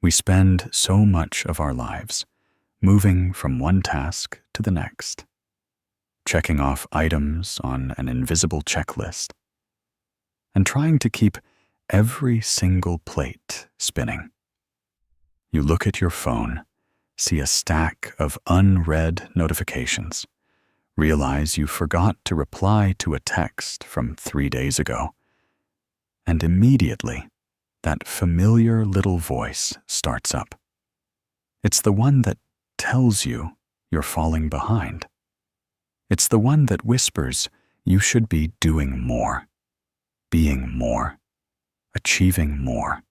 We spend so much of our lives moving from one task to the next, checking off items on an invisible checklist, and trying to keep every single plate spinning. You look at your phone, see a stack of unread notifications, realize you forgot to reply to a text from 3 days ago, and immediately that familiar little voice starts up. It's the one that tells you you're falling behind. It's the one that whispers you should be doing more, being more, achieving more.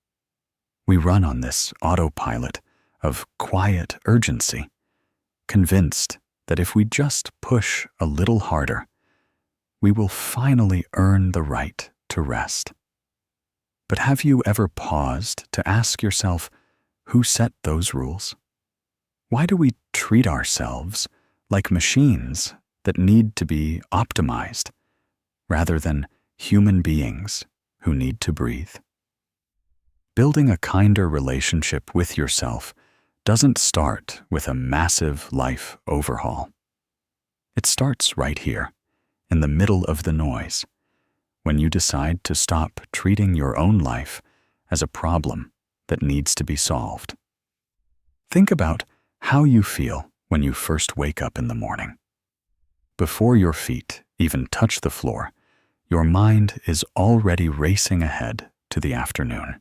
We run on this autopilot of quiet urgency, convinced that if we just push a little harder, we will finally earn the right to rest. But have you ever paused to ask yourself, who set those rules? Why do we treat ourselves like machines that need to be optimized, rather than human beings who need to breathe? Building a kinder relationship with yourself doesn't start with a massive life overhaul. It starts right here, in the middle of the noise, when you decide to stop treating your own life as a problem that needs to be solved. Think about how you feel when you first wake up in the morning. Before your feet even touch the floor, your mind is already racing ahead to the afternoon.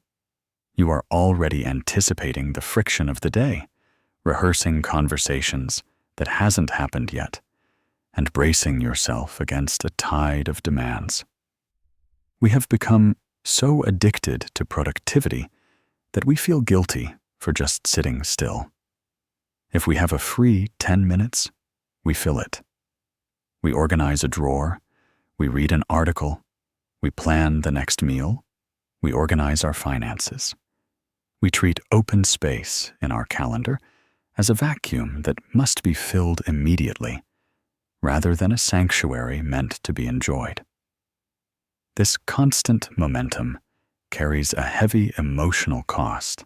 You are already anticipating the friction of the day, rehearsing conversations that hasn't happened yet, and bracing yourself against a tide of demands. We have become so addicted to productivity that we feel guilty for just sitting still. If we have a free 10 minutes, we fill it. We organize a drawer, we read an article, we plan the next meal, we organize our finances. We treat open space in our calendar as a vacuum that must be filled immediately, rather than a sanctuary meant to be enjoyed. This constant momentum carries a heavy emotional cost.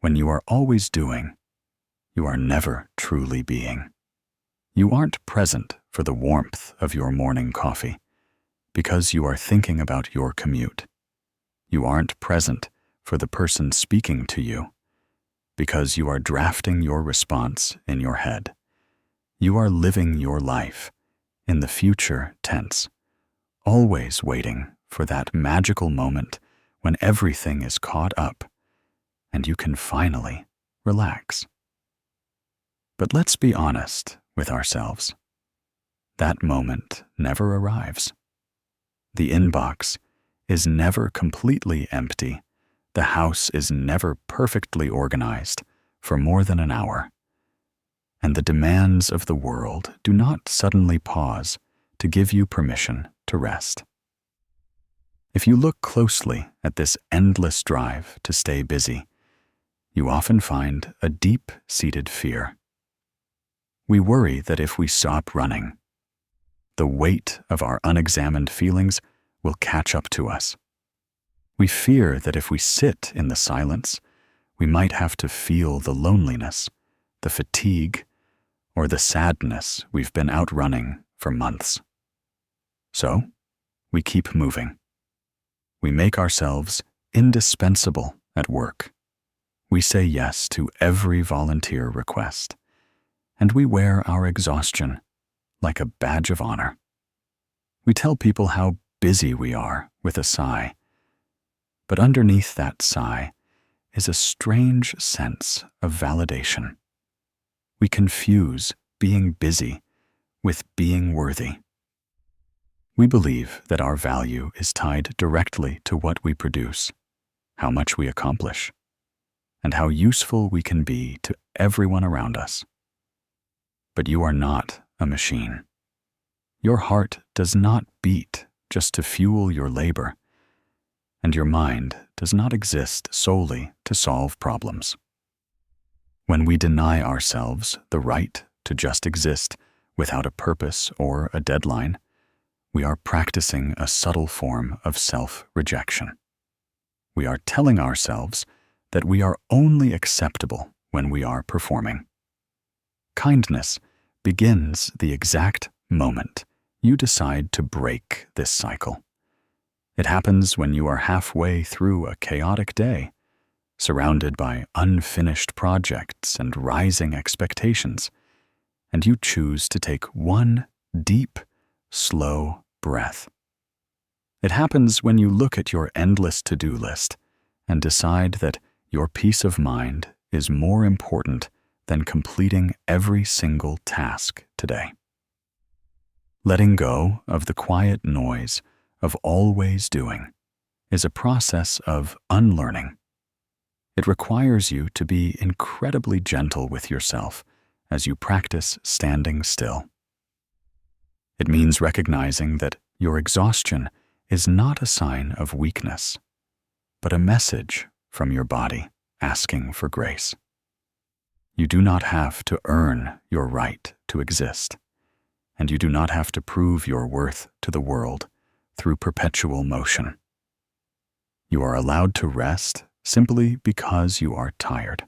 When you are always doing, you are never truly being. You aren't present for the warmth of your morning coffee because you are thinking about your commute. You aren't present for the person speaking to you because you are drafting your response in your head. You are living your life in the future tense, always waiting for that magical moment when everything is caught up and you can finally relax. But let's be honest with ourselves. That moment never arrives. The inbox is never completely empty. The house is never perfectly organized for more than an hour. And the demands of the world do not suddenly pause to give you permission to rest. If you look closely at this endless drive to stay busy, you often find a deep-seated fear. We worry that if we stop running, the weight of our unexamined feelings will catch up to us. We fear that if we sit in the silence, we might have to feel the loneliness, the fatigue, or the sadness we've been outrunning for months. So, we keep moving. We make ourselves indispensable at work. We say yes to every volunteer request, and we wear our exhaustion like a badge of honor. We tell people how busy we are with a sigh, but underneath that sigh is a strange sense of validation. We confuse being busy with being worthy. We believe that our value is tied directly to what we produce, how much we accomplish, and how useful we can be to everyone around us. But you are not a machine. Your heart does not beat just to fuel your labor, and your mind does not exist solely to solve problems. When we deny ourselves the right to just exist without a purpose or a deadline, we are practicing a subtle form of self-rejection. We are telling ourselves that we are only acceptable when we are performing. Kindness begins the exact moment you decide to break this cycle. It happens when you are halfway through a chaotic day, surrounded by unfinished projects and rising expectations, and you choose to take one deep, slow breath. It happens when you look at your endless to-do list and decide that your peace of mind is more important than completing every single task today. Letting go of the quiet noise of always doing is a process of unlearning. It requires you to be incredibly gentle with yourself as you practice standing still. It means recognizing that your exhaustion is not a sign of weakness, but a message from your body asking for grace. You do not have to earn your right to exist, and you do not have to prove your worth to the world through perpetual motion. You are allowed to rest simply because you are tired.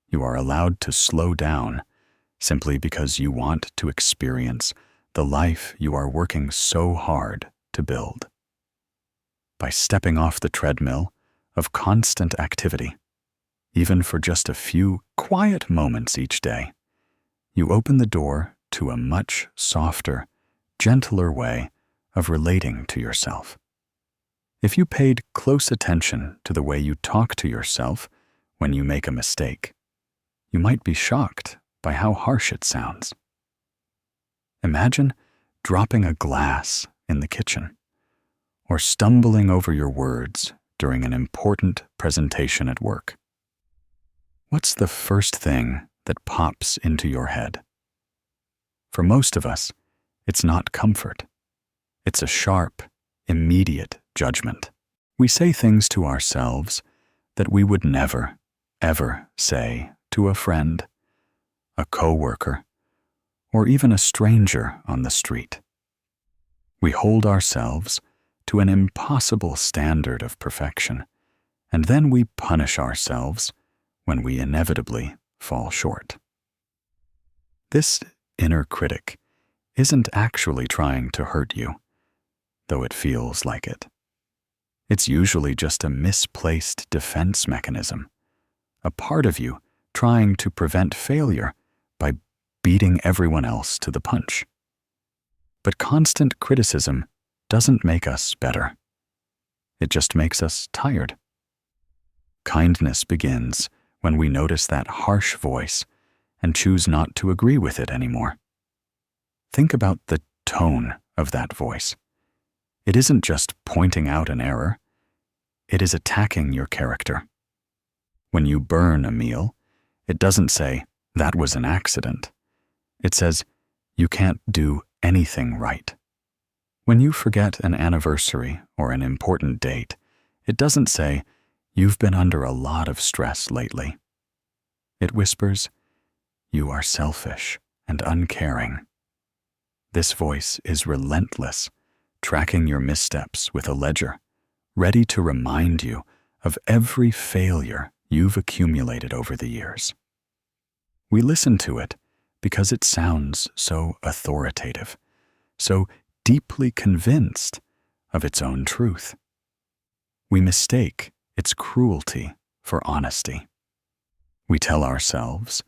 You are allowed to slow down simply because you want to experience the life you are working so hard to build. By stepping off the treadmill of constant activity, even for just a few quiet moments each day, you open the door to a much softer, gentler way of relating to yourself. If you paid close attention to the way you talk to yourself when you make a mistake, you might be shocked by how harsh it sounds. Imagine dropping a glass in the kitchen, or stumbling over your words during an important presentation at work. What's the first thing that pops into your head? For most of us, it's not comfort. It's a sharp, immediate judgment. We say things to ourselves that we would never, ever say to a friend, a coworker, or even a stranger on the street. We hold ourselves to an impossible standard of perfection, and then we punish ourselves when we inevitably fall short. This inner critic isn't actually trying to hurt you, though it feels like it. It's usually just a misplaced defense mechanism, a part of you trying to prevent failure by beating everyone else to the punch. But constant criticism doesn't make us better. It just makes us tired. Kindness begins when we notice that harsh voice and choose not to agree with it anymore. Think about the tone of that voice. It isn't just pointing out an error. It is attacking your character. When you burn a meal, it doesn't say, "That was an accident." It says, "You can't do anything right." When you forget an anniversary or an important date, it doesn't say, "You've been under a lot of stress lately." It whispers, "You are selfish and uncaring." This voice is relentless, tracking your missteps with a ledger, ready to remind you of every failure you've accumulated over the years. We listen to it because it sounds so authoritative, so deeply convinced of its own truth. We mistake its cruelty for honesty. We tell ourselves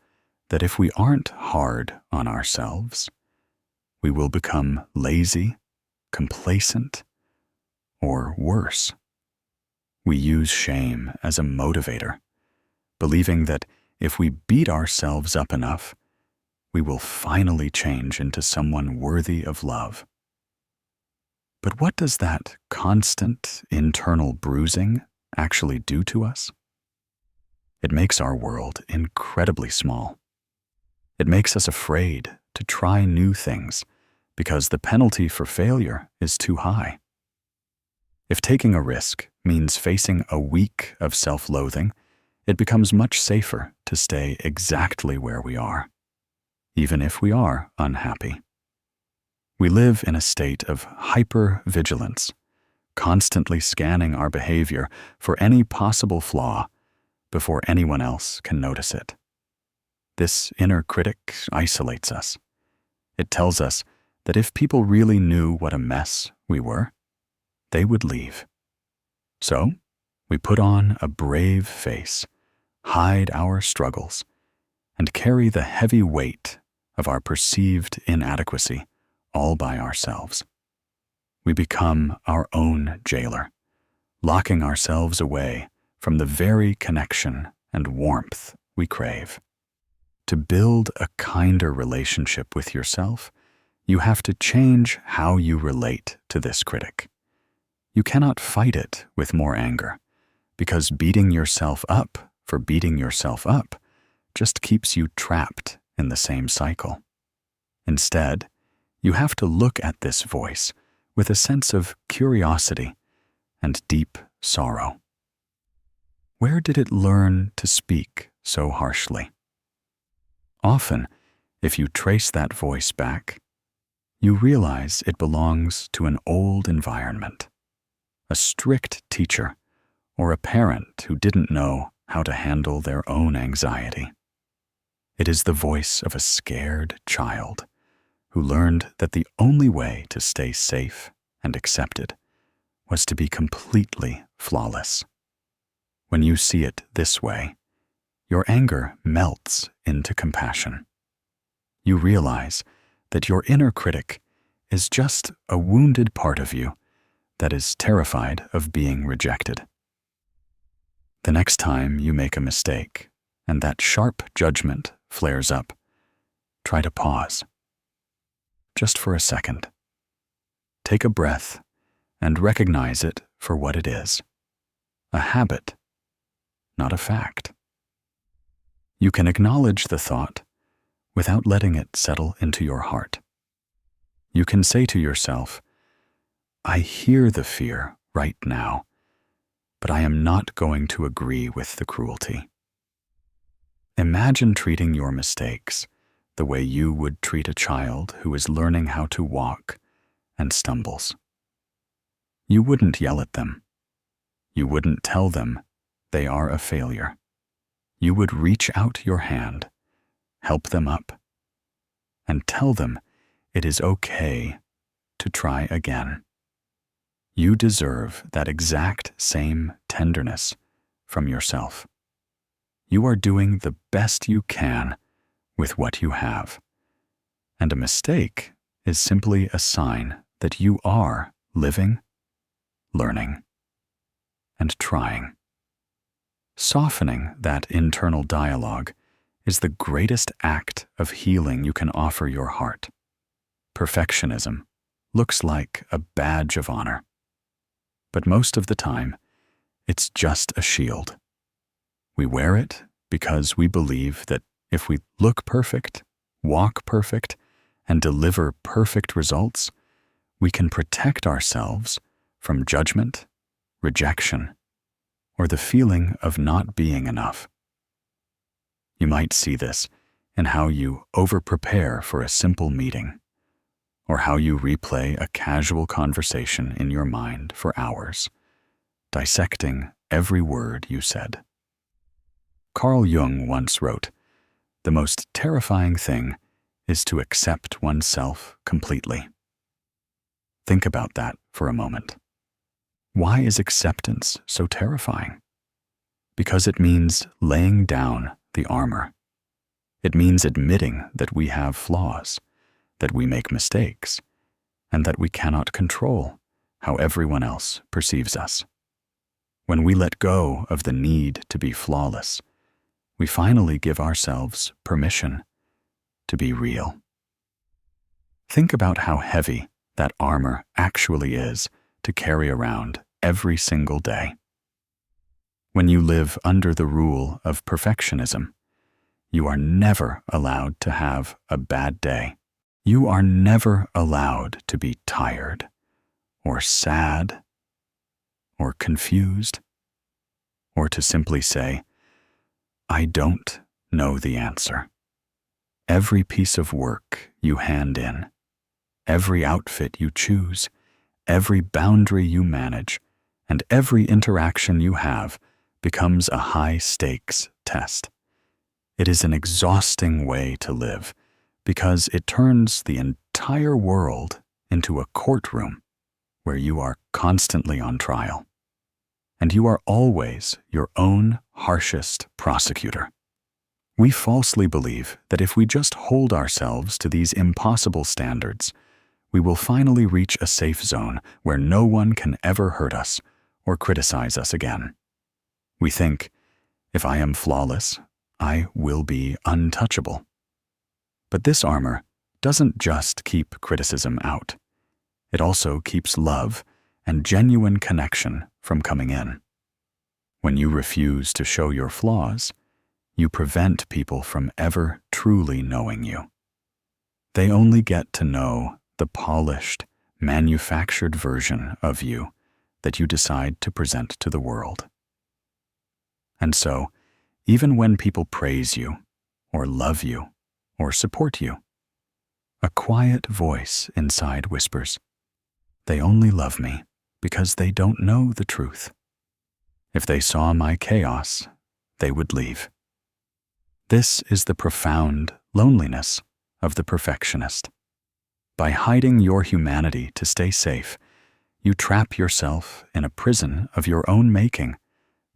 that if we aren't hard on ourselves, we will become lazy, complacent, or worse. We use shame as a motivator, believing that if we beat ourselves up enough, we will finally change into someone worthy of love. But what does that constant internal bruising actually do to us? It makes our world incredibly small. It makes us afraid to try new things because the penalty for failure is too high. If taking a risk means facing a week of self-loathing, it becomes much safer to stay exactly where we are, even if we are unhappy. We live in a state of hyper-vigilance, constantly scanning our behavior for any possible flaw, before anyone else can notice it. This inner critic isolates us. It tells us that if people really knew what a mess we were, they would leave. So, we put on a brave face, hide our struggles, and carry the heavy weight of our perceived inadequacy all by ourselves. We become our own jailer, locking ourselves away from the very connection and warmth we crave. To build a kinder relationship with yourself, you have to change how you relate to this critic. You cannot fight it with more anger, because beating yourself up for beating yourself up just keeps you trapped in the same cycle. Instead, you have to look at this voice with a sense of curiosity and deep sorrow. Where did it learn to speak so harshly? Often, if you trace that voice back, you realize it belongs to an old environment, a strict teacher, or a parent who didn't know how to handle their own anxiety. It is the voice of a scared child who learned that the only way to stay safe and accepted was to be completely flawless. When you see it this way, your anger melts into compassion. You realize that your inner critic is just a wounded part of you that is terrified of being rejected. The next time you make a mistake and that sharp judgment flares up, try to pause. Just for a second. Take a breath and recognize it for what it is. A habit, not a fact. You can acknowledge the thought without letting it settle into your heart. You can say to yourself, I hear the fear right now, but I am not going to agree with the cruelty. Imagine treating your mistakes the way you would treat a child who is learning how to walk and stumbles. You wouldn't yell at them. You wouldn't tell them they are a failure. You would reach out your hand, help them up, and tell them it is okay to try again. You deserve that exact same tenderness from yourself. You are doing the best you can with what you have, and a mistake is simply a sign that you are living, learning, and trying. Softening that internal dialogue is the greatest act of healing you can offer your heart. Perfectionism looks like a badge of honor, but most of the time, it's just a shield. We wear it because we believe that if we look perfect, walk perfect, and deliver perfect results, we can protect ourselves from judgment, rejection, or the feeling of not being enough. You might see this in how you over-prepare for a simple meeting, or how you replay a casual conversation in your mind for hours, dissecting every word you said. Carl Jung once wrote, "The most terrifying thing is to accept oneself completely." Think about that for a moment. Why is acceptance so terrifying? Because it means laying down the armor. It means admitting that we have flaws, that we make mistakes, and that we cannot control how everyone else perceives us. When we let go of the need to be flawless, we finally give ourselves permission to be real. Think about how heavy that armor actually is to carry around every single day. When you live under the rule of perfectionism, you are never allowed to have a bad day. You are never allowed to be tired, or sad, or confused, or to simply say, I don't know the answer. Every piece of work you hand in, every outfit you choose, every boundary you manage, and every interaction you have becomes a high-stakes test. It is an exhausting way to live because it turns the entire world into a courtroom where you are constantly on trial. And you are always your own harshest prosecutor. We falsely believe that if we just hold ourselves to these impossible standards, we will finally reach a safe zone where no one can ever hurt us or criticize us again. We think, if I am flawless, I will be untouchable. But this armor doesn't just keep criticism out. It also keeps love and genuine connection from coming in. When you refuse to show your flaws, you prevent people from ever truly knowing you. They only get to know the polished, manufactured version of you that you decide to present to the world. And so, even when people praise you, or love you, or support you, a quiet voice inside whispers, "They only love me because they don't know the truth. If they saw my chaos, they would leave." This is the profound loneliness of the perfectionist. By hiding your humanity to stay safe, you trap yourself in a prison of your own making,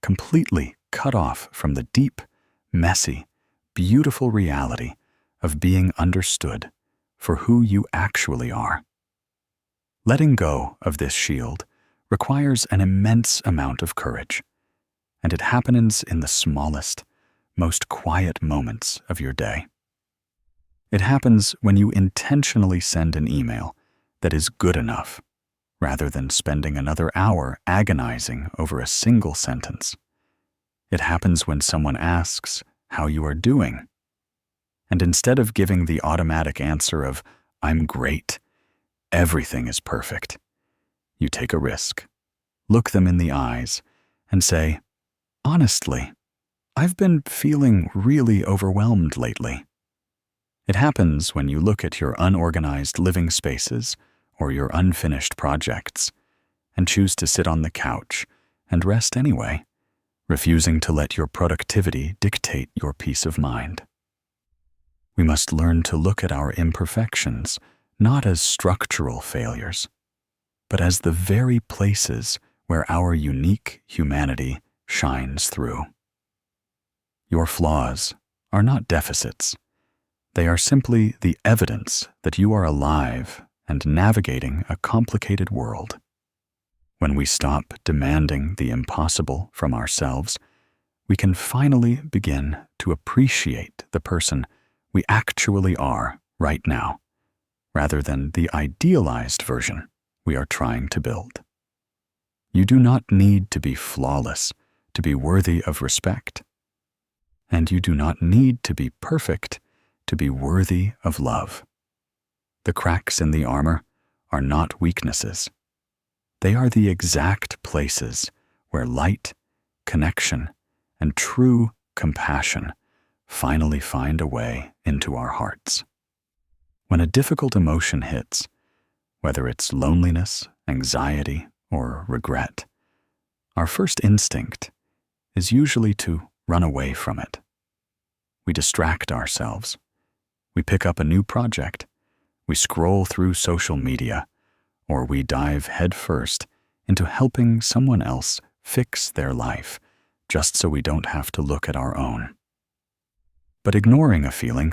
completely cut off from the deep, messy, beautiful reality of being understood for who you actually are. Letting go of this shield requires an immense amount of courage, and it happens in the smallest, most quiet moments of your day. It happens when you intentionally send an email that is good enough, rather than spending another hour agonizing over a single sentence. It happens when someone asks how you are doing, and instead of giving the automatic answer of, "I'm great, everything is perfect," you take a risk, look them in the eyes, and say, "Honestly, I've been feeling really overwhelmed lately." It happens when you look at your unorganized living spaces or your unfinished projects and choose to sit on the couch and rest anyway, refusing to let your productivity dictate your peace of mind. We must learn to look at our imperfections not as structural failures, but as the very places where our unique humanity shines through. Your flaws are not deficits. They are simply the evidence that you are alive and navigating a complicated world. When we stop demanding the impossible from ourselves, we can finally begin to appreciate the person we actually are right now, rather than the idealized version we are trying to build. You do not need to be flawless to be worthy of respect, and you do not need to be perfect to be worthy of love. The cracks in the armor are not weaknesses. They are the exact places where light, connection, and true compassion finally find a way into our hearts. When a difficult emotion hits, whether it's loneliness, anxiety, or regret, our first instinct is usually to run away from it. We distract ourselves. We pick up a new project. We scroll through social media, or we dive headfirst into helping someone else fix their life, just so we don't have to look at our own. But ignoring a feeling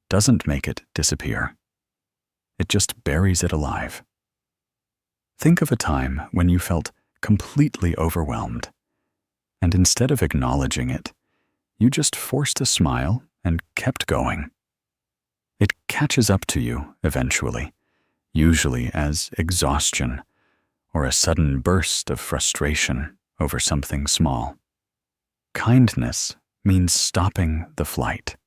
doesn't make it disappear. It just buries it alive. Think of a time when you felt completely overwhelmed, and instead of acknowledging it, you just forced a smile and kept going. It catches up to you eventually, usually as exhaustion or a sudden burst of frustration over something small. Kindness means stopping the flight.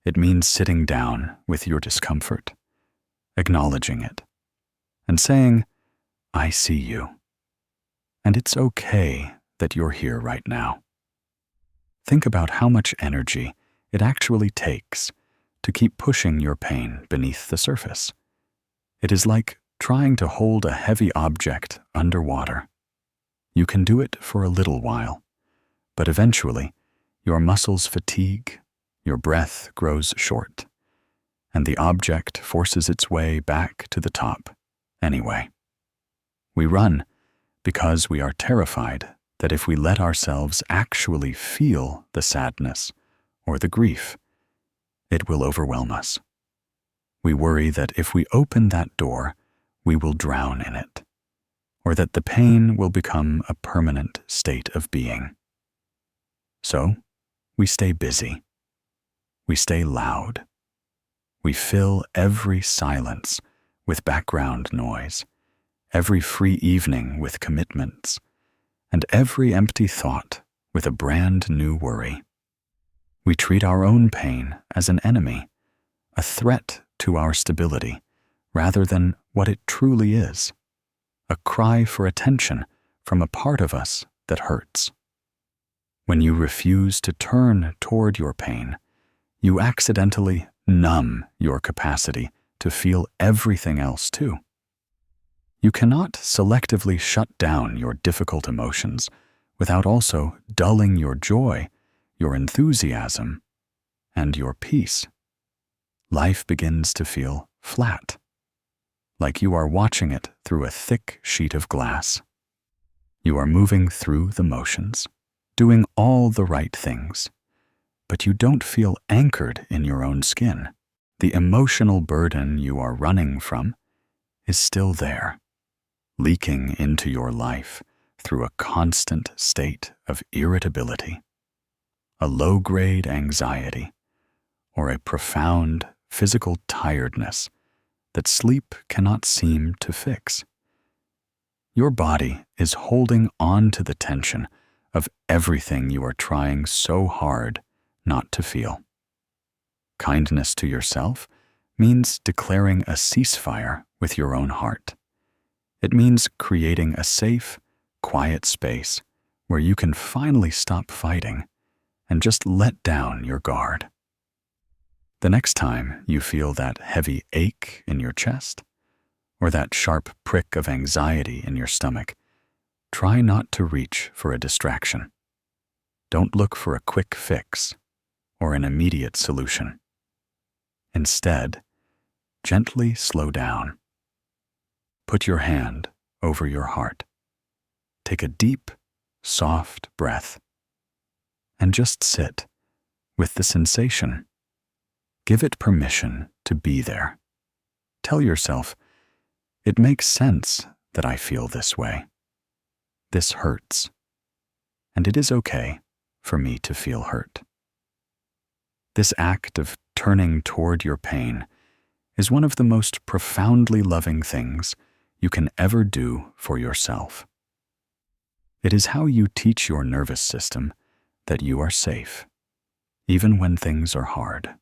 It means sitting down with your discomfort, acknowledging it, and saying, "I see you, and it's okay that you're here right now." Think about how much energy it actually takes to keep pushing your pain beneath the surface. It is like trying to hold a heavy object underwater. You can do it for a little while, But eventually, your muscles fatigue, your breath grows short, and the object forces its way back to the top anyway. We run because we are terrified that if we let ourselves actually feel the sadness or the grief, it will overwhelm us. We worry that if we open that door, we will drown in it, or that the pain will become a permanent state of being. So, we stay busy. We stay loud. We fill every silence with background noise, every free evening with commitments, and every empty thought with a brand new worry. We treat our own pain as an enemy, a threat to our stability, rather than what it truly is, a cry for attention from a part of us that hurts. When you refuse to turn toward your pain, you accidentally numb your capacity to feel everything else too. You cannot selectively shut down your difficult emotions without also dulling your joy, your enthusiasm, and your peace. Life begins to feel flat, like you are watching it through a thick sheet of glass. You are moving through the motions, doing all the right things, but you don't feel anchored in your own skin. The emotional burden you are running from is still there, leaking into your life through a constant state of irritability, a low-grade anxiety, or a profound physical tiredness that sleep cannot seem to fix. Your body is holding on to the tension of everything you are trying so hard not to feel. Kindness to yourself means declaring a ceasefire with your own heart. It means creating a safe, quiet space where you can finally stop fighting and just let down your guard. The next time you feel that heavy ache in your chest, or that sharp prick of anxiety in your stomach, try not to reach for a distraction. Don't look for a quick fix or an immediate solution. Instead, gently slow down. Put your hand over your heart. Take a deep, soft breath, and just sit with the sensation. Give it permission to be there. Tell yourself, it makes sense that I feel this way. This hurts, and it is okay for me to feel hurt. This act of turning toward your pain is one of the most profoundly loving things you can ever do for yourself. It is how you teach your nervous system that you are safe, even when things are hard.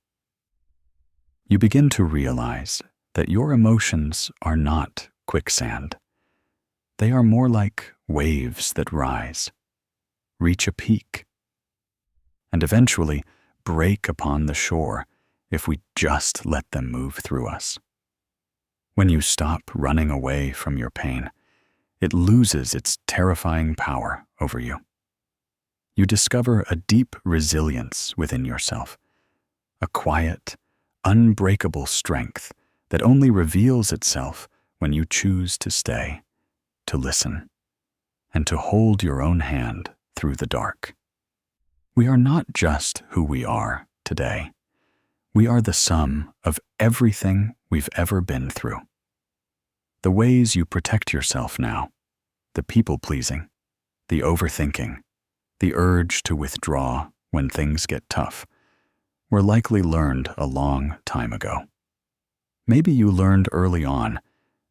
You begin to realize that your emotions are not quicksand. They are more like waves that rise, reach a peak, and eventually break upon the shore if we just let them move through us. When you stop running away from your pain, it loses its terrifying power over you. You discover a deep resilience within yourself, a quiet, unbreakable strength that only reveals itself when you choose to stay, to listen, and to hold your own hand through the dark. We are not just who we are today. We are the sum of everything we've ever been through. The ways you protect yourself now, the people-pleasing, the overthinking, the urge to withdraw when things get tough, were likely learned a long time ago. Maybe you learned early on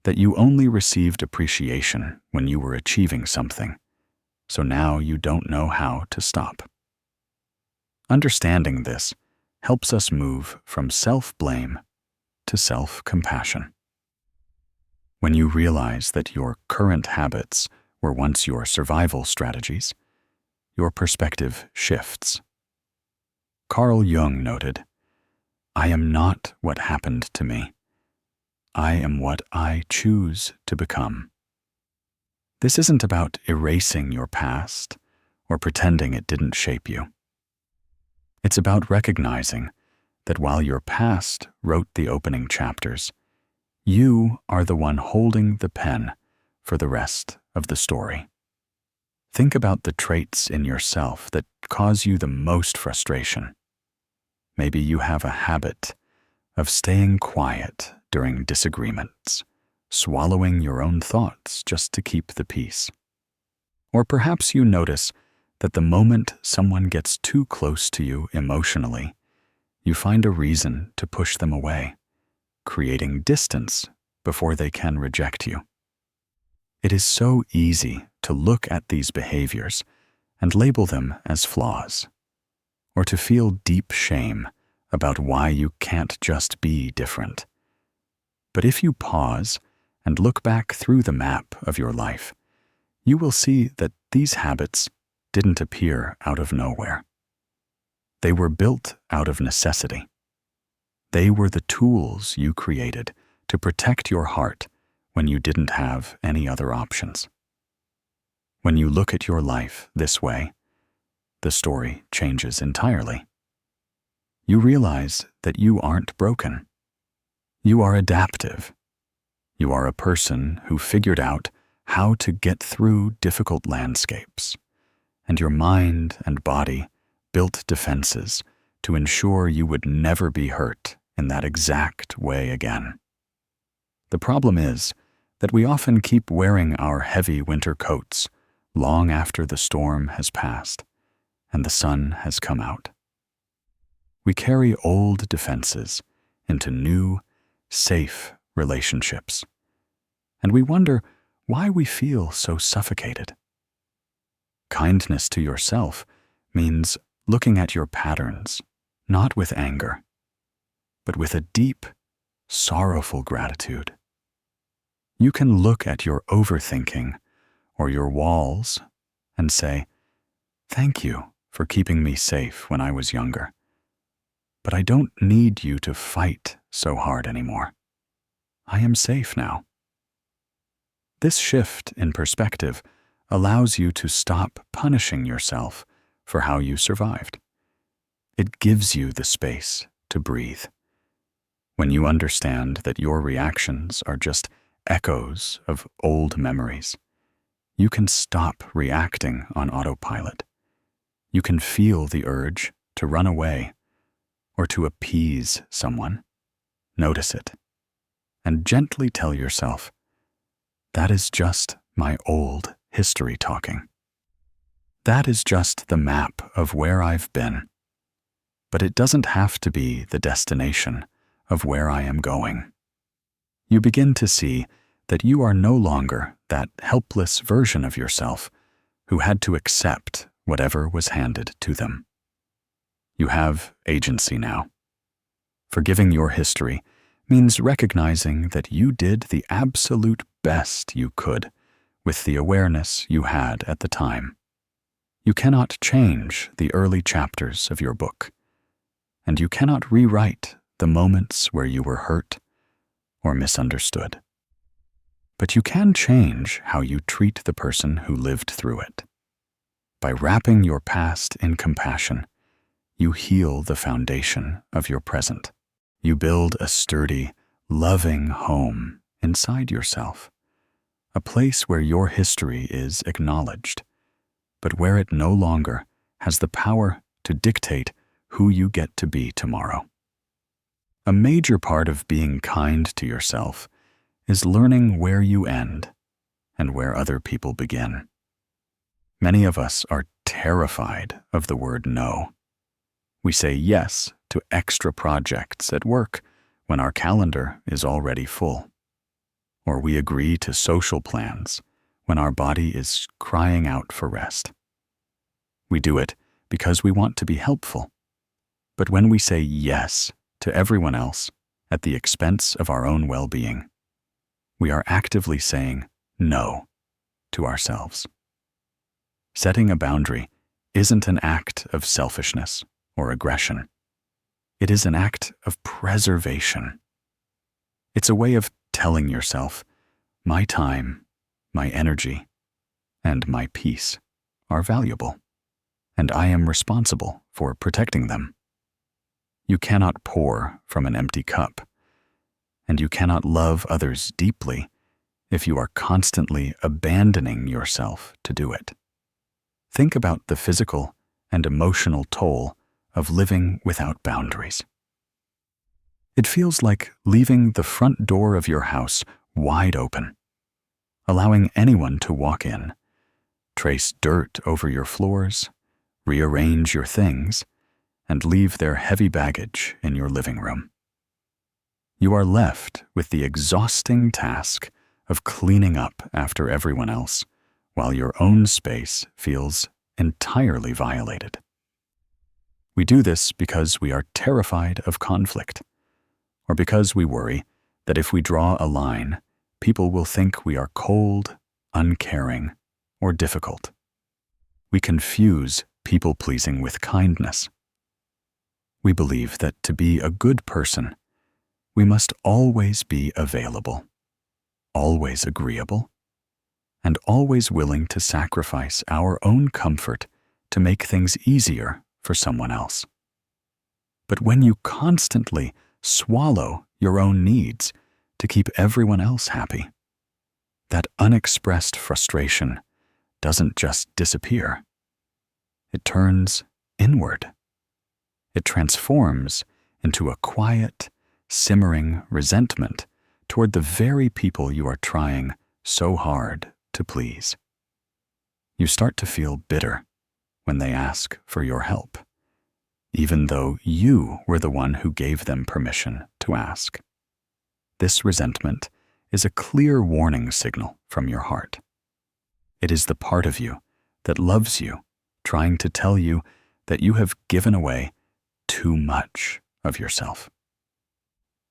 that you only received appreciation when you were achieving something, so now you don't know how to stop. Understanding this helps us move from self-blame to self-compassion. When you realize that your current habits were once your survival strategies, your perspective shifts. Carl Jung noted, "I am not what happened to me. I am what I choose to become." This isn't about erasing your past or pretending it didn't shape you. It's about recognizing that while your past wrote the opening chapters, you are the one holding the pen for the rest of the story. Think about the traits in yourself that cause you the most frustration. Maybe you have a habit of staying quiet during disagreements, swallowing your own thoughts just to keep the peace. Or perhaps you notice that the moment someone gets too close to you emotionally, you find a reason to push them away, creating distance before they can reject you. It is so easy to look at these behaviors and label them as flaws, or to feel deep shame about why you can't just be different. But if you pause and look back through the map of your life, you will see that these habits didn't appear out of nowhere. They were built out of necessity. They were the tools you created to protect your heart when you didn't have any other options. When you look at your life this way, the story changes entirely. You realize that you aren't broken. You are adaptive. You are a person who figured out how to get through difficult landscapes, and your mind and body built defenses to ensure you would never be hurt in that exact way again. The problem is that we often keep wearing our heavy winter coats long after the storm has passed and the sun has come out. We carry old defenses into new, safe relationships, and we wonder why we feel so suffocated. Kindness to yourself means looking at your patterns, not with anger, but with a deep, sorrowful gratitude. You can look at your overthinking or your walls and say, "Thank you for keeping me safe when I was younger, but I don't need you to fight so hard anymore. I am safe now." This shift in perspective allows you to stop punishing yourself for how you survived. It gives you the space to breathe. When you understand that your reactions are just echoes of old memories, you can stop reacting on autopilot. You can feel the urge to run away or to appease someone. Notice it and gently tell yourself, "That is just my old history talking. That is just the map of where I've been, but it doesn't have to be the destination of where I am going." You begin to see that you are no longer that helpless version of yourself who had to accept whatever was handed to them. You have agency now. Forgiving your history means recognizing that you did the absolute best you could with the awareness you had at the time. You cannot change the early chapters of your book, and you cannot rewrite the moments where you were hurt or misunderstood. But you can change how you treat the person who lived through it. By wrapping your past in compassion, you heal the foundation of your present. You build a sturdy, loving home inside yourself, a place where your history is acknowledged, but where it no longer has the power to dictate who you get to be tomorrow. A major part of being kind to yourself is learning where you end and where other people begin. Many of us are terrified of the word no. We say yes to extra projects at work when our calendar is already full. Or we agree to social plans when our body is crying out for rest. We do it because we want to be helpful. But when we say yes to everyone else at the expense of our own well-being, we are actively saying no to ourselves. Setting a boundary isn't an act of selfishness or aggression. It is an act of preservation. It's a way of telling yourself, my time, my energy, and my peace are valuable. and I am responsible for protecting them. You cannot pour from an empty cup, and you cannot love others deeply if you are constantly abandoning yourself to do it. Think about the physical and emotional toll of living without boundaries. It feels like leaving the front door of your house wide open, allowing anyone to walk in, trace dirt over your floors, rearrange your things, and leave their heavy baggage in your living room. You are left with the exhausting task of cleaning up after everyone else, while your own space feels entirely violated. We do this because we are terrified of conflict, or because we worry that if we draw a line, people will think we are cold, uncaring, or difficult. We confuse people-pleasing with kindness. We believe that to be a good person, we must always be available, always agreeable, and always willing to sacrifice our own comfort to make things easier for someone else. But when you constantly swallow your own needs to keep everyone else happy, that unexpressed frustration doesn't just disappear. It turns inward. It transforms into a quiet, simmering resentment toward the very people you are trying so hard to please. You start to feel bitter when they ask for your help, even though you were the one who gave them permission to ask. This resentment is a clear warning signal from your heart. It is the part of you that loves you, trying to tell you that you have given away too much of yourself.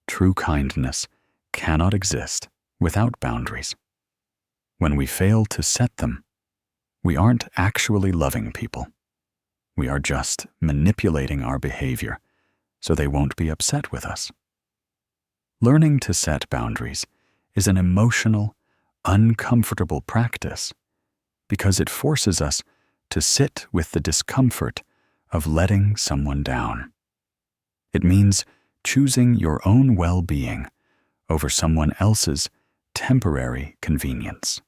True kindness cannot exist without boundaries. When we fail to set them, we aren't actually loving people. We are just manipulating our behavior so they won't be upset with us. Learning to set boundaries is an emotional, uncomfortable practice because it forces us to sit with the discomfort of letting someone down. It means choosing your own well-being over someone else's temporary convenience.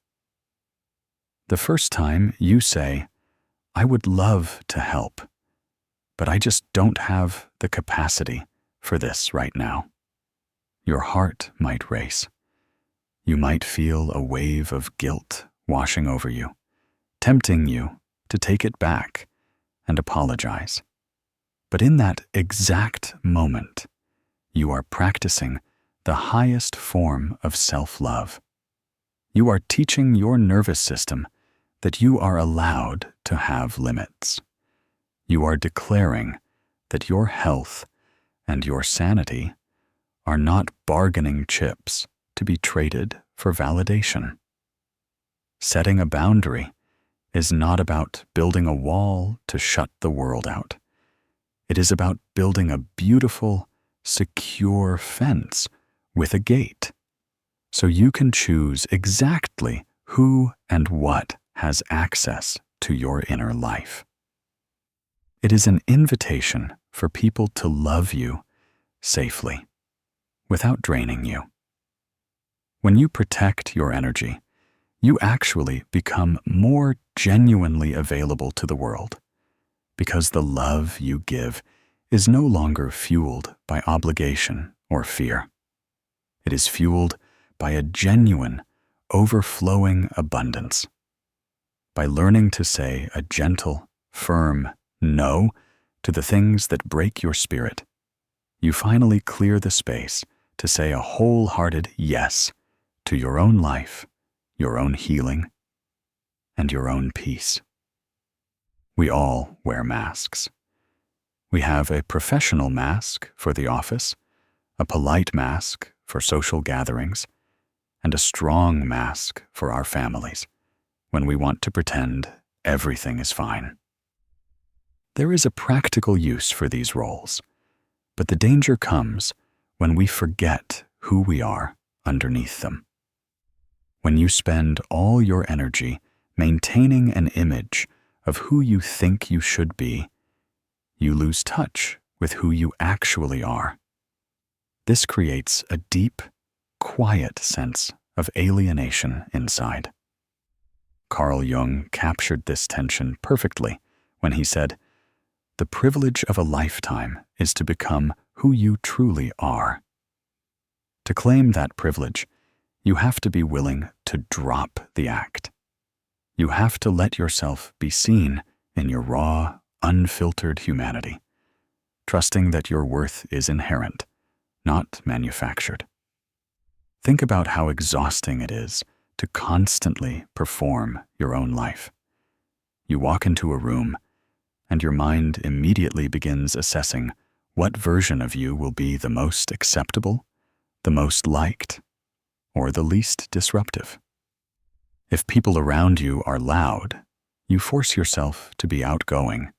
The first time you say, "I would love to help, but I just don't have the capacity for this right now," your heart might race. You might feel a wave of guilt washing over you, tempting you to take it back and apologize. But in that exact moment, you are practicing the highest form of self-love. You are teaching your nervous system that you are allowed to have limits. You are declaring that your health and your sanity are not bargaining chips to be traded for validation. Setting a boundary is not about building a wall to shut the world out. It is about building a beautiful, secure fence with a gate, so you can choose exactly who and what has access to your inner life. It is an invitation for people to love you safely, without draining you. When you protect your energy, you actually become more genuinely available to the world, because the love you give is no longer fueled by obligation or fear. It is fueled by a genuine, overflowing abundance. By learning to say a gentle, firm no to the things that break your spirit, you finally clear the space to say a wholehearted yes to your own life, your own healing, and your own peace. We all wear masks. We have a professional mask for the office, a polite mask for social gatherings, and a strong mask for our families when we want to pretend everything is fine. There is a practical use for these roles, but the danger comes when we forget who we are underneath them. When you spend all your energy maintaining an image of who you think you should be, you lose touch with who you actually are. This creates a deep, quiet sense of alienation inside. Carl Jung captured this tension perfectly when he said, "The privilege of a lifetime is to become who you truly are." To claim that privilege, you have to be willing to drop the act. You have to let yourself be seen in your raw, unfiltered humanity, trusting that your worth is inherent, not manufactured. Think about how exhausting it is to constantly perform your own life. You walk into a room, and your mind immediately begins assessing what version of you will be the most acceptable, the most liked, or the least disruptive. If people around you are loud, you force yourself to be outgoing,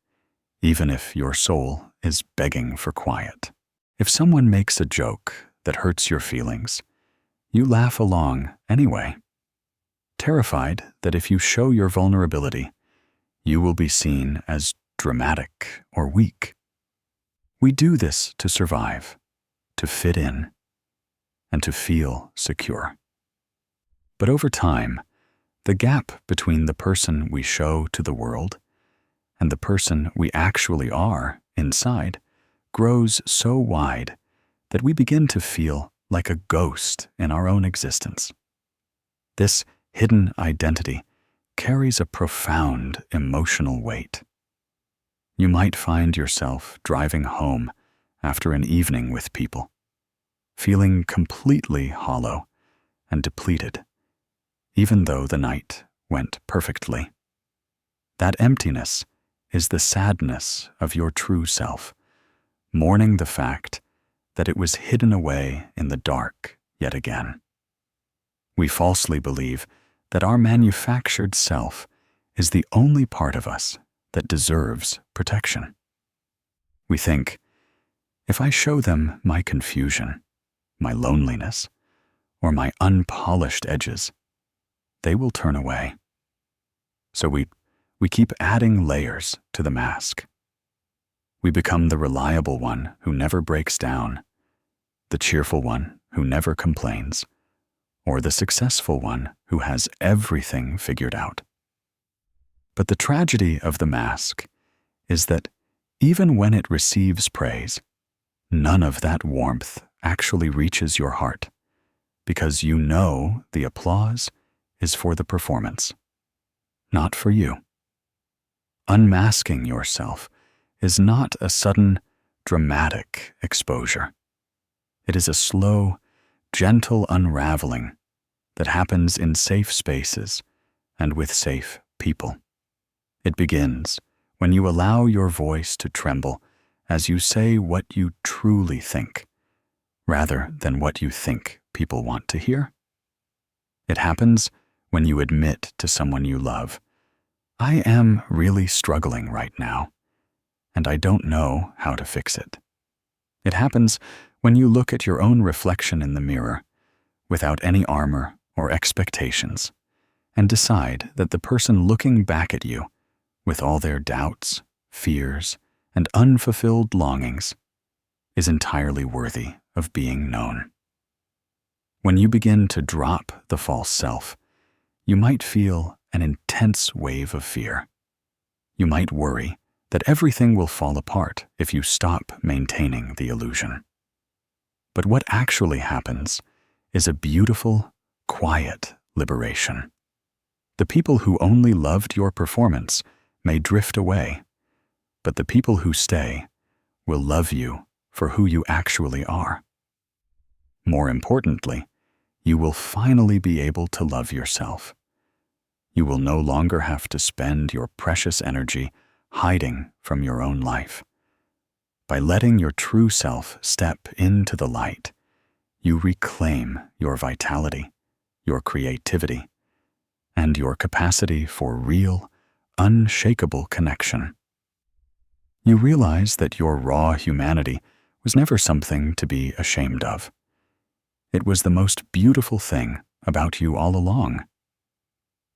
even if your soul is begging for quiet. If someone makes a joke that hurts your feelings, you laugh along anyway, terrified that if you show your vulnerability, you will be seen as dramatic or weak. We do this to survive, to fit in, and to feel secure. But over time, the gap between the person we show to the world and the person we actually are inside grows so wide that we begin to feel like a ghost in our own existence. This hidden identity carries a profound emotional weight. You might find yourself driving home after an evening with people, feeling completely hollow and depleted, even though the night went perfectly. That emptiness is the sadness of your true self, mourning the fact that it was hidden away in the dark yet again. We falsely believe that our manufactured self is the only part of us that deserves protection. We think, if I show them my confusion, my loneliness, or my unpolished edges, they will turn away. So we keep adding layers to the mask. We become the reliable one who never breaks down, the cheerful one who never complains, or the successful one who has everything figured out. But the tragedy of the mask is that even when it receives praise, none of that warmth actually reaches your heart, because you know the applause is for the performance, not for you. Unmasking yourself is not a sudden, dramatic exposure. It is a slow, gentle unraveling that happens in safe spaces and with safe people. It begins when you allow your voice to tremble as you say what you truly think, rather than what you think people want to hear. It happens when you admit to someone you love, "I am really struggling right now, and I don't know how to fix it." It happens when you look at your own reflection in the mirror without any armor or expectations and decide that the person looking back at you with all their doubts, fears, and unfulfilled longings is entirely worthy of being known. When you begin to drop the false self, you might feel an intense wave of fear. You might worry that everything will fall apart if you stop maintaining the illusion. But what actually happens is a beautiful, quiet liberation. The people who only loved your performance may drift away, but the people who stay will love you for who you actually are. More importantly, you will finally be able to love yourself. You will no longer have to spend your precious energy hiding from your own life. By letting your true self step into the light, you reclaim your vitality, your creativity, and your capacity for real, unshakable connection. You realize that your raw humanity was never something to be ashamed of. It was the most beautiful thing about you all along.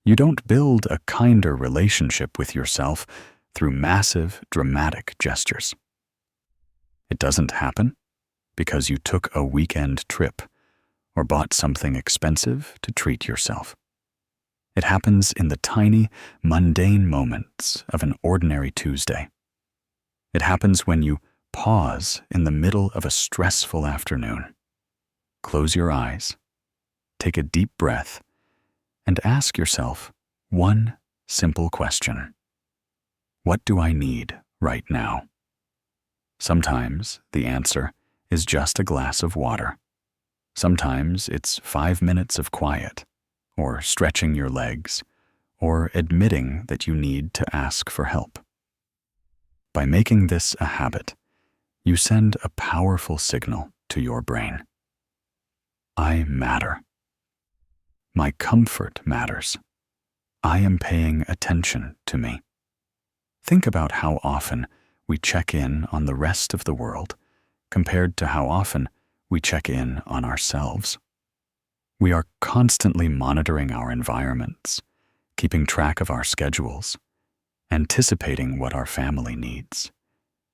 You don't build a kinder relationship with yourself through massive, dramatic gestures. It doesn't happen because you took a weekend trip or bought something expensive to treat yourself. It happens in the tiny, mundane moments of an ordinary Tuesday. It happens when you pause in the middle of a stressful afternoon. Close your eyes, take a deep breath, and ask yourself one simple question. What do I need right now? Sometimes the answer is just a glass of water. Sometimes it's 5 minutes of quiet, or stretching your legs, or admitting that you need to ask for help. By making this a habit, you send a powerful signal to your brain. I matter. My comfort matters. I am paying attention to me. Think about how often we check in on the rest of the world compared to how often we check in on ourselves. We are constantly monitoring our environments, keeping track of our schedules, anticipating what our family needs,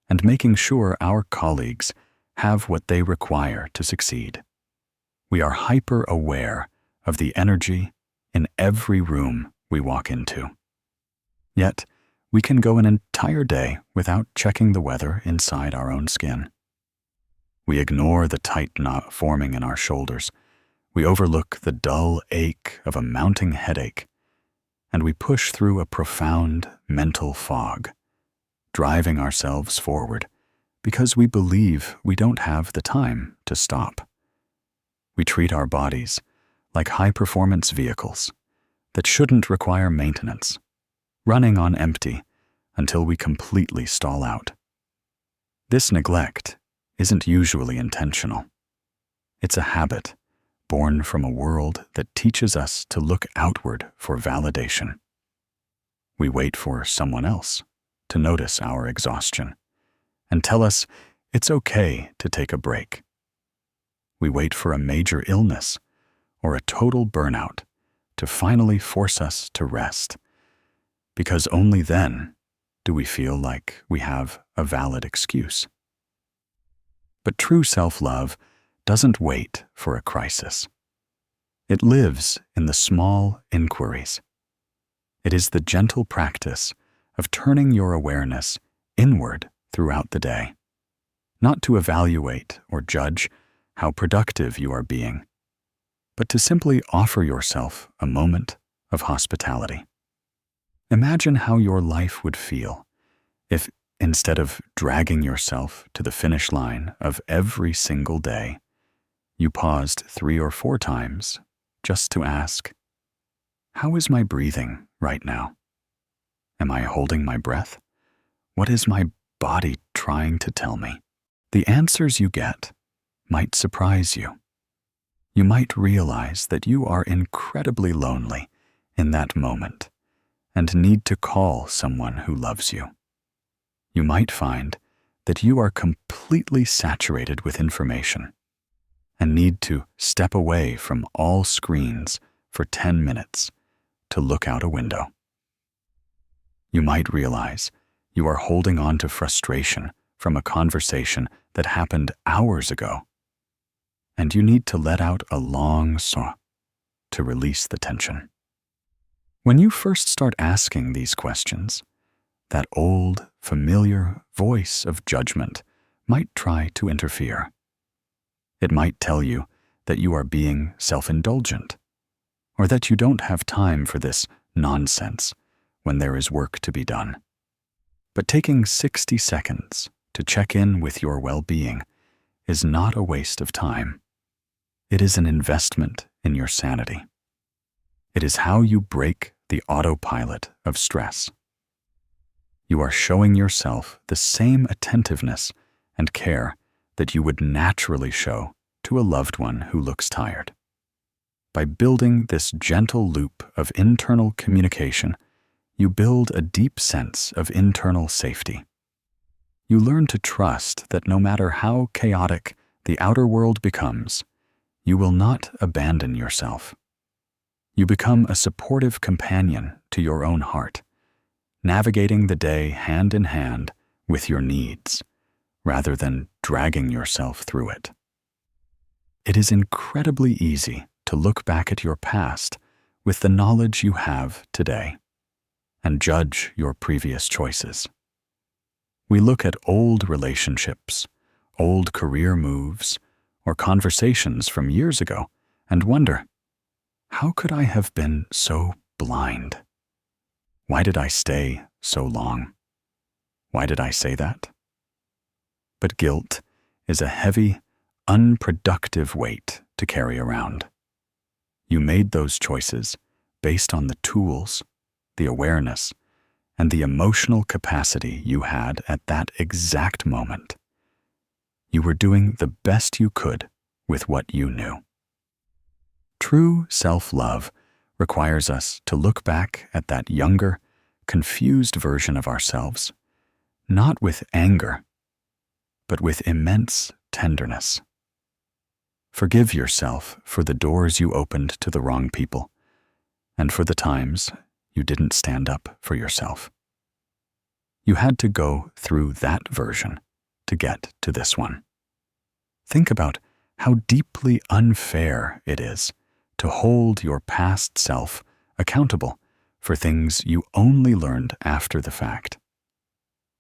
and making sure our colleagues have what they require to succeed. We are hyper-aware of the energy in every room we walk into. Yet, we can go an entire day without checking the weather inside our own skin. We ignore the tight knot forming in our shoulders. We overlook the dull ache of a mounting headache, and we push through a profound mental fog, driving ourselves forward because we believe we don't have the time to stop. We treat our bodies like high-performance vehicles that shouldn't require maintenance, running on empty until we completely stall out. This neglect isn't usually intentional. It's a habit born from a world that teaches us to look outward for validation. We wait for someone else to notice our exhaustion and tell us it's okay to take a break. We wait for a major illness or a total burnout to finally force us to rest, because only then do we feel like we have a valid excuse. But true self-love doesn't wait for a crisis. It lives in the small inquiries. It is the gentle practice of turning your awareness inward throughout the day, not to evaluate or judge how productive you are being, but to simply offer yourself a moment of hospitality. Imagine how your life would feel if, instead of dragging yourself to the finish line of every single day, you paused 3 or 4 times just to ask, how is my breathing right now? Am I holding my breath? What is my body trying to tell me? The answers you get might surprise you. You might realize that you are incredibly lonely in that moment and need to call someone who loves you. You might find that you are completely saturated with information and need to step away from all screens for 10 minutes to look out a window. You might realize you are holding on to frustration from a conversation that happened hours ago, and you need to let out a long sob to release the tension. When you first start asking these questions, that old, familiar voice of judgment might try to interfere. It might tell you that you are being self-indulgent, or that you don't have time for this nonsense when there is work to be done. But taking 60 seconds to check in with your well-being is not a waste of time. It is an investment in your sanity. It is how you break the autopilot of stress. You are showing yourself the same attentiveness and care that you would naturally show to a loved one who looks tired. By building this gentle loop of internal communication, you build a deep sense of internal safety. You learn to trust that no matter how chaotic the outer world becomes, you will not abandon yourself. You become a supportive companion to your own heart, navigating the day hand in hand with your needs, rather than dragging yourself through it. It is incredibly easy to look back at your past with the knowledge you have today and judge your previous choices. We look at old relationships, old career moves, or conversations from years ago and wonder, how could I have been so blind? Why did I stay so long? Why did I say that? But guilt is a heavy, unproductive weight to carry around. You made those choices based on the tools, the awareness, and the emotional capacity you had at that exact moment. You were doing the best you could with what you knew. True self-love requires us to look back at that younger, confused version of ourselves, not with anger, but with immense tenderness. Forgive yourself for the doors you opened to the wrong people, and for the times you didn't stand up for yourself. You had to go through that version to get to this one. Think about how deeply unfair it is to hold your past self accountable for things you only learned after the fact.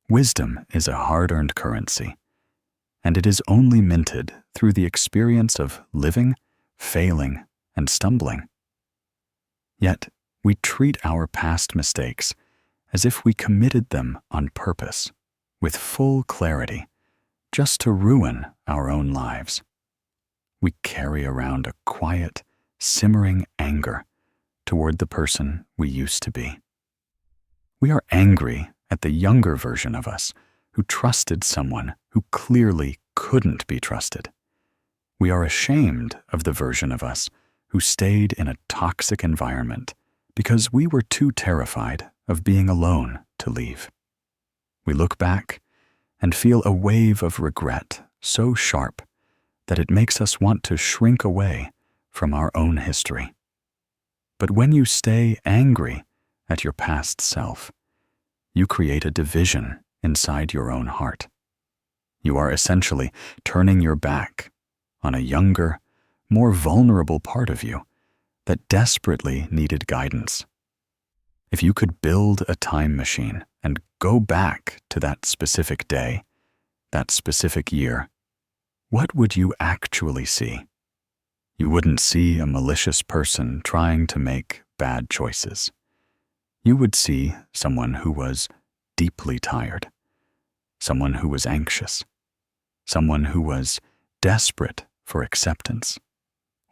Wisdom is a hard-earned currency, and it is only minted through the experience of living, failing, and stumbling. Yet, we treat our past mistakes as if we committed them on purpose, with full clarity, just to ruin our own lives. We carry around a quiet, simmering anger toward the person we used to be. We are angry at the younger version of us who trusted someone who clearly couldn't be trusted. We are ashamed of the version of us who stayed in a toxic environment because we were too terrified of being alone to leave. We look back and feel a wave of regret so sharp that it makes us want to shrink away from our own history. But when you stay angry at your past self, you create a division inside your own heart. You are essentially turning your back on a younger, more vulnerable part of you that desperately needed guidance. If you could build a time machine and go back to that specific day, that specific year, what would you actually see? You wouldn't see a malicious person trying to make bad choices. You would see someone who was deeply tired, someone who was anxious, someone who was desperate for acceptance,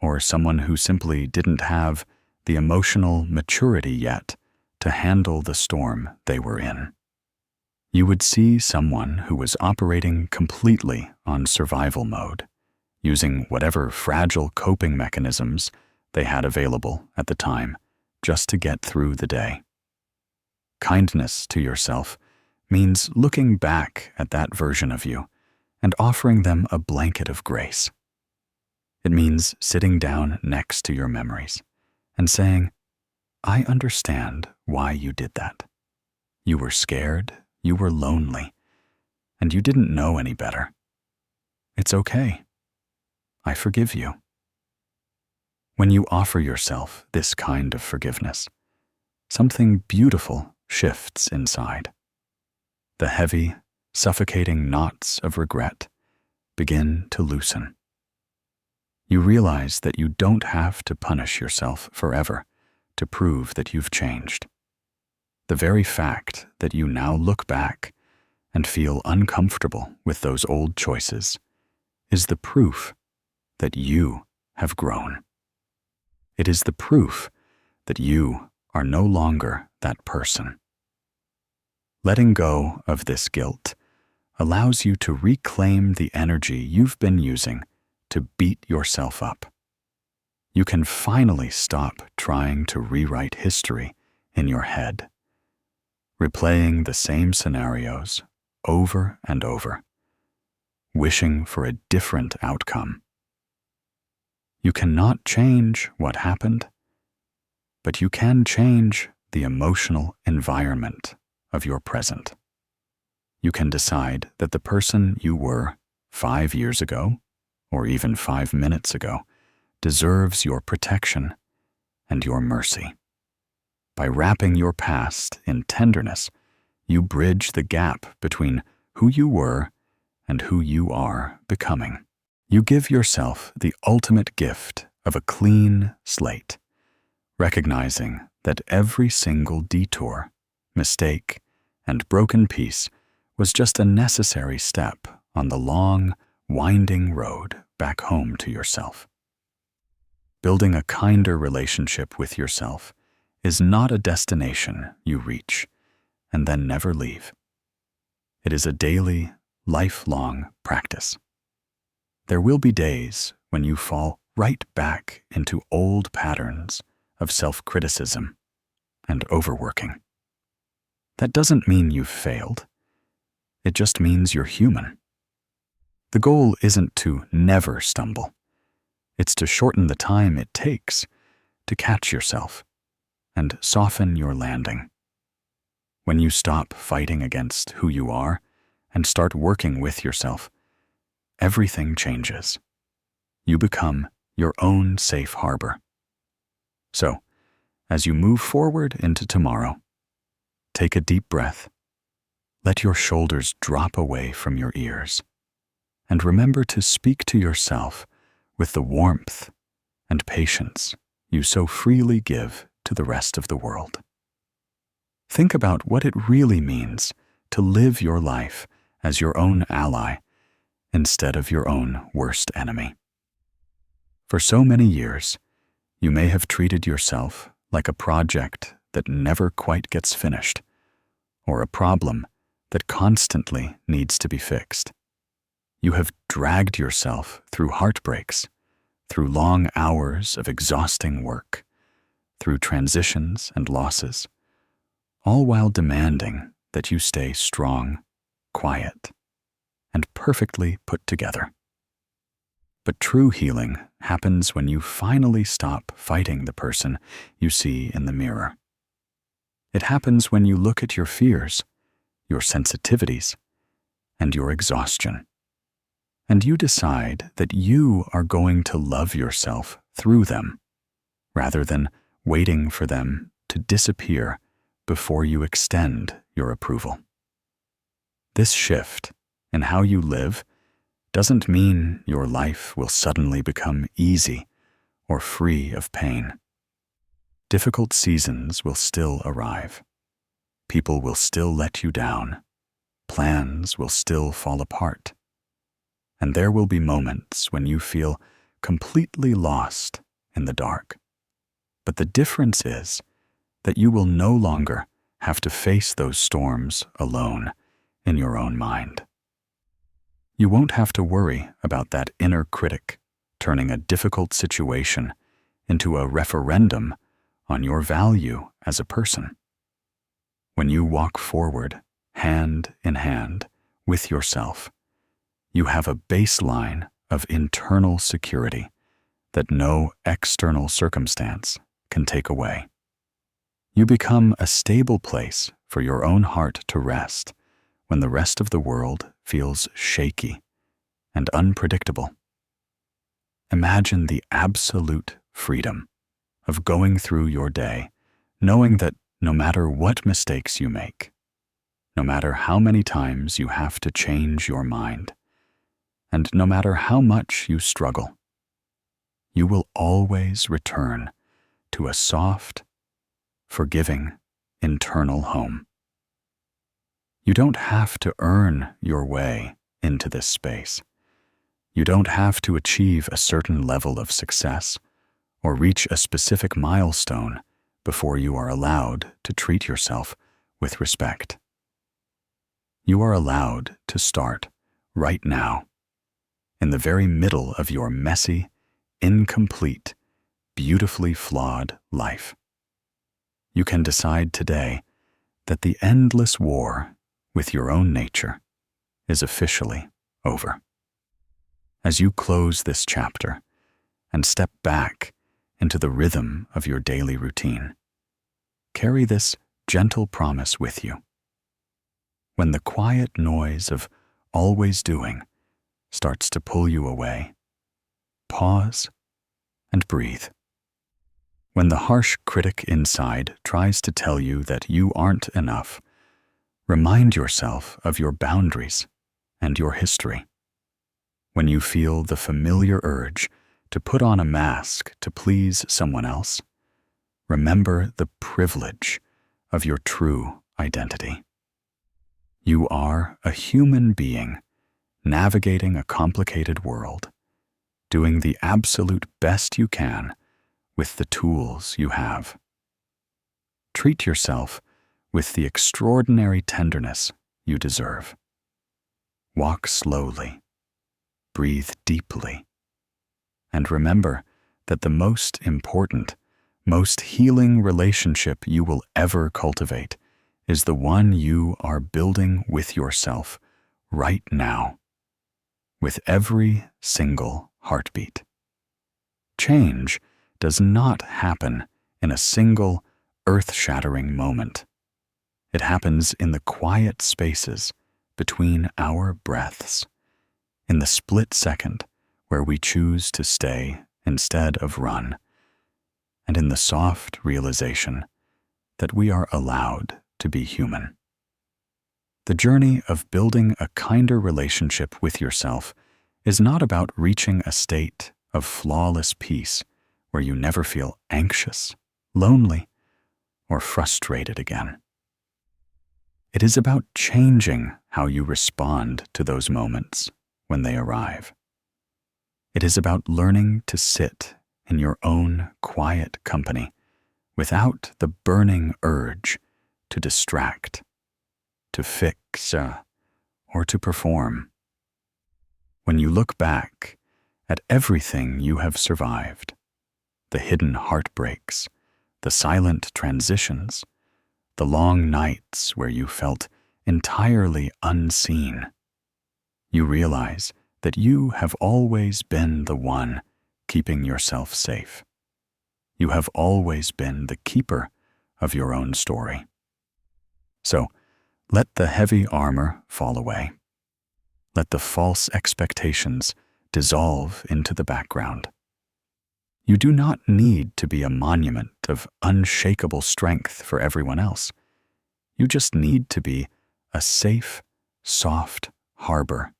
or someone who simply didn't have the emotional maturity yet to handle the storm they were in. You would see someone who was operating completely on survival mode, using whatever fragile coping mechanisms they had available at the time just to get through the day. Kindness to yourself means looking back at that version of you and offering them a blanket of grace. It means sitting down next to your memories and saying, I understand why you did that. You were scared, you were lonely, and you didn't know any better. It's okay. I forgive you. When you offer yourself this kind of forgiveness, something beautiful shifts inside. The heavy, suffocating knots of regret begin to loosen. You realize that you don't have to punish yourself forever to prove that you've changed. The very fact that you now look back and feel uncomfortable with those old choices is the proof that you have grown. It is the proof that you are no longer that person. Letting go of this guilt allows you to reclaim the energy you've been using to beat yourself up. You can finally stop trying to rewrite history in your head, replaying the same scenarios over and over, wishing for a different outcome. You cannot change what happened, but you can change the emotional environment of your present. You can decide that the person you were 5 years ago, or even 5 minutes ago, deserves your protection and your mercy. By wrapping your past in tenderness, you bridge the gap between who you were and who you are becoming. You give yourself the ultimate gift of a clean slate, recognizing that every single detour, mistake, and broken piece was just a necessary step on the long, winding road back home to yourself. Building a kinder relationship with yourself is not a destination you reach and then never leave. It is a daily, lifelong practice. There will be days when you fall right back into old patterns of self-criticism and overworking. That doesn't mean you've failed. It just means you're human. The goal isn't to never stumble. It's to shorten the time it takes to catch yourself and soften your landing. When you stop fighting against who you are and start working with yourself, everything changes. You become your own safe harbor. So, as you move forward into tomorrow, take a deep breath. Let your shoulders drop away from your ears, and remember to speak to yourself with the warmth and patience you so freely give to the rest of the world. Think about what it really means to live your life as your own ally instead of your own worst enemy. For so many years, you may have treated yourself like a project that never quite gets finished, or a problem that constantly needs to be fixed. You have dragged yourself through heartbreaks, through long hours of exhausting work, through transitions and losses, all while demanding that you stay strong, quiet, and perfectly put together. But true healing happens when you finally stop fighting the person you see in the mirror. It happens when you look at your fears, your sensitivities, and your exhaustion, and you decide that you are going to love yourself through them, rather than waiting for them to disappear before you extend your approval. This shift in how you live doesn't mean your life will suddenly become easy or free of pain. Difficult seasons will still arrive. People will still let you down. Plans will still fall apart. And there will be moments when you feel completely lost in the dark. But the difference is that you will no longer have to face those storms alone in your own mind. You won't have to worry about that inner critic turning a difficult situation into a referendum on your value as a person. When you walk forward, hand in hand, with yourself, you have a baseline of internal security that no external circumstance can take away. You become a stable place for your own heart to rest when the rest of the world feels shaky and unpredictable. Imagine the absolute freedom of going through your day knowing that no matter what mistakes you make, no matter how many times you have to change your mind, and no matter how much you struggle, you will always return to a soft, forgiving, internal home. You don't have to earn your way into this space. You don't have to achieve a certain level of success or reach a specific milestone before you are allowed to treat yourself with respect. You are allowed to start right now, in the very middle of your messy, incomplete, beautifully flawed life. You can decide today that the endless war with your own nature is officially over. As you close this chapter and step back into the rhythm of your daily routine. Carry this gentle promise with you. When the quiet noise of always doing starts to pull you away, pause and breathe. When the harsh critic inside tries to tell you that you aren't enough, remind yourself of your boundaries and your history. When you feel the familiar urge to put on a mask to please someone else, remember the privilege of your true identity. You are a human being navigating a complicated world, doing the absolute best you can with the tools you have. Treat yourself with the extraordinary tenderness you deserve. Walk slowly, breathe deeply, and remember that the most important, most healing relationship you will ever cultivate is the one you are building with yourself right now, with every single heartbeat. Change does not happen in a single earth-shattering moment. It happens in the quiet spaces between our breaths, in the split second where we choose to stay instead of run, and in the soft realization that we are allowed to be human. The journey of building a kinder relationship with yourself is not about reaching a state of flawless peace where you never feel anxious, lonely, or frustrated again. It is about changing how you respond to those moments when they arrive. It is about learning to sit in your own quiet company without the burning urge to distract, to fix, or to perform. When you look back at everything you have survived, the hidden heartbreaks, the silent transitions, the long nights where you felt entirely unseen, you realize that you have always been the one keeping yourself safe. You have always been the keeper of your own story. So, let the heavy armor fall away. Let the false expectations dissolve into the background. You do not need to be a monument of unshakable strength for everyone else. You just need to be a safe, soft harbor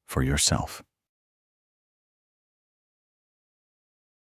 for yourself.